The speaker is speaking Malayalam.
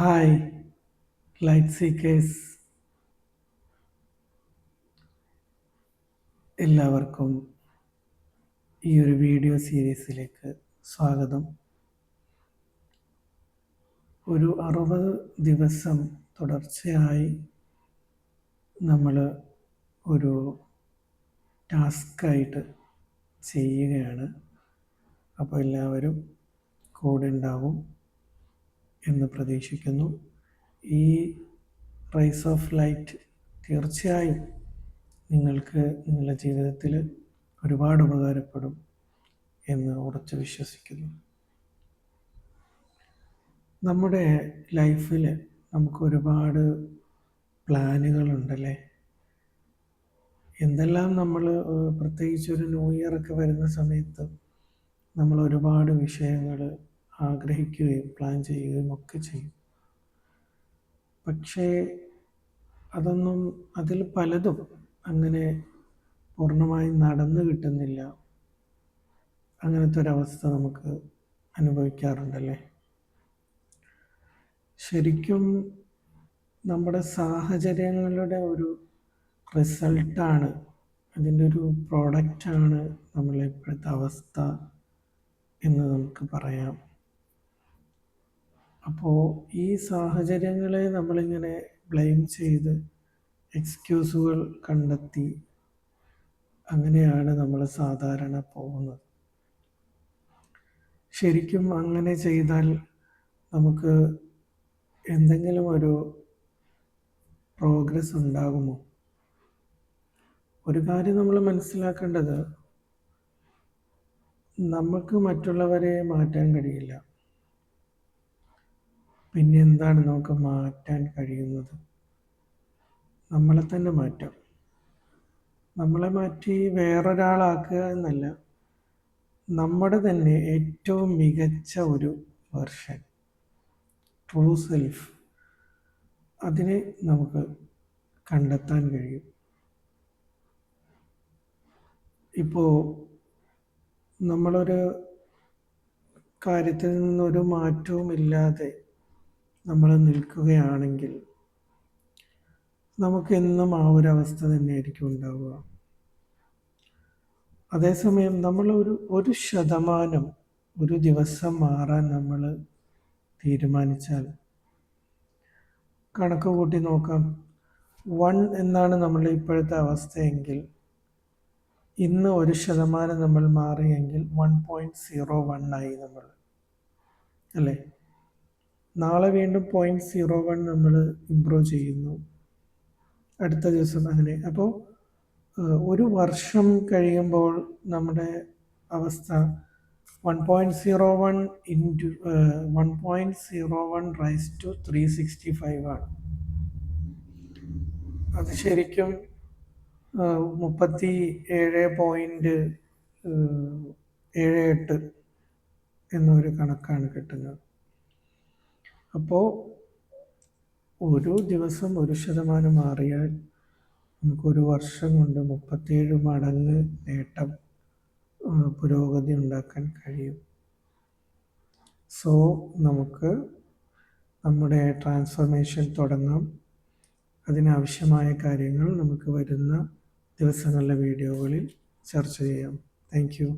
ഹായ് ലൈറ്റ് സീക്കേഴ്സ്, എല്ലാവർക്കും ഈ ഒരു വീഡിയോ സീരീസിലേക്ക് സ്വാഗതം. ഒരു 60 ദിവസം തുടർച്ചയായി നമ്മൾ ഒരു ടാസ്ക്കായിട്ട് ചെയ്യുകയാണ്. അപ്പോൾ എല്ലാവരും കൂടെ ഉണ്ടാവും എന്ന് പ്രതീക്ഷിക്കുന്നു. ഈ റൈസ് ഓഫ് ലൈറ്റ് തീർച്ചയായും നിങ്ങൾക്ക് നിങ്ങളുടെ ജീവിതത്തിൽ ഒരുപാട് ഉപകാരപ്പെടും എന്ന് ഉറച്ചു വിശ്വസിക്കുന്നു. നമ്മുടെ ലൈഫിൽ നമുക്ക് ഒരുപാട് പ്ലാനുകളുണ്ടല്ലേ. എന്തെല്ലാം നമ്മൾ പ്രത്യേകിച്ച് ഒരു ന്യൂ ഇയർ ഒക്കെ വരുന്ന സമയത്ത് നമ്മൾ ഒരുപാട് വിഷയങ്ങൾ ആഗ്രഹിക്കുകയും പ്ലാൻ ചെയ്യുകയും ഒക്കെ ചെയ്യും. പക്ഷേ അതിൽ പലതും അങ്ങനെ പൂർണ്ണമായും നടന്നു കിട്ടുന്നില്ല. അങ്ങനത്തെ ഒരവസ്ഥ നമുക്ക് അനുഭവിക്കാറുണ്ടല്ലേ. ശരിക്കും നമ്മുടെ സാഹചര്യങ്ങളുടെ ഒരു റിസൾട്ടാണ്, അതിൻ്റെ ഒരു പ്രോഡക്റ്റാണ് നമ്മളെ ഇപ്പോഴത്തെ അവസ്ഥ എന്ന് നമുക്ക് പറയാം. അപ്പോൾ ഈ സാഹചര്യങ്ങളെ നമ്മളിങ്ങനെ ബ്ലെയിം ചെയ്ത് എക്സ്ക്യൂസുകൾ കണ്ടെത്തി അങ്ങനെയാണ് നമ്മൾ സാധാരണ പോകുന്നത്. ശരിക്കും അങ്ങനെ ചെയ്താൽ നമുക്ക് എന്തെങ്കിലും ഒരു പ്രോഗ്രസ് ഉണ്ടാകുമോ? ഒരു കാര്യം നമ്മൾ മനസ്സിലാക്കേണ്ടത്, നമുക്ക് മറ്റുള്ളവരെ മാറ്റാൻ കഴിയില്ല. പിന്നെ എന്താണ് നമുക്ക് മാറ്റാൻ കഴിയുന്നത്? നമ്മളെ തന്നെ മാറ്റാം. നമ്മളെ മാറ്റി വേറൊരാളാക്കുക എന്നല്ല, നമ്മുടെ തന്നെ ഏറ്റവും മികച്ച ഒരു വെർഷൻ, ട്രൂ സെൽഫ്, അതിനെ നമുക്ക് കണ്ടെത്താൻ കഴിയും. ഇപ്പോൾ നമ്മളൊരു കാര്യത്തിൽ നിന്നൊരു മാറ്റവും ഇല്ലാതെ നമ്മൾ നിൽക്കുകയാണെങ്കിൽ നമുക്കെന്നും ആ ഒരവസ്ഥ തന്നെയായിരിക്കും ഉണ്ടാവുക. അതേസമയം നമ്മൾ ഒരു ശതമാനം ഒരു ദിവസം മാറാൻ നമ്മൾ തീരുമാനിച്ചാൽ, കണക്ക് കൂട്ടി നോക്കാം, 1 എന്നാണ് നമ്മളുടെ ഇപ്പോഴത്തെ അവസ്ഥയെങ്കിൽ ഇന്ന് 1% നമ്മൾ മാറിയെങ്കിൽ 1.01 ആയി നമ്മൾ, അല്ലേ? നാളെ വീണ്ടും 0.01 നമ്മൾ ഇമ്പ്രൂവ് ചെയ്യുന്നു, അടുത്ത ദിവസം അങ്ങനെ. അപ്പോൾ ഒരു വർഷം കഴിയുമ്പോൾ നമ്മുടെ അവസ്ഥ 1.01 ഇൻറ്റു 1.01 റൈസ് ടു 365 ആണ്. അത് ശരിക്കും 37.78 എന്നൊരു കണക്കാണ് കിട്ടുന്നത്. അപ്പോൾ ഒരു ദിവസം 1% മാറിയാൽ നമുക്കൊരു വർഷം കൊണ്ട് 37 മടങ്ങ് നേട്ടം, പുരോഗതി ഉണ്ടാക്കാൻ കഴിയും. സോ നമുക്ക് നമ്മുടെ ട്രാൻസ്ഫർമേഷൻ തുടങ്ങാം. അതിനാവശ്യമായ കാര്യങ്ങൾ നമുക്ക് വരുന്ന ദിവസങ്ങളിലെ വീഡിയോകളിൽ ചർച്ച ചെയ്യാം. Thank you.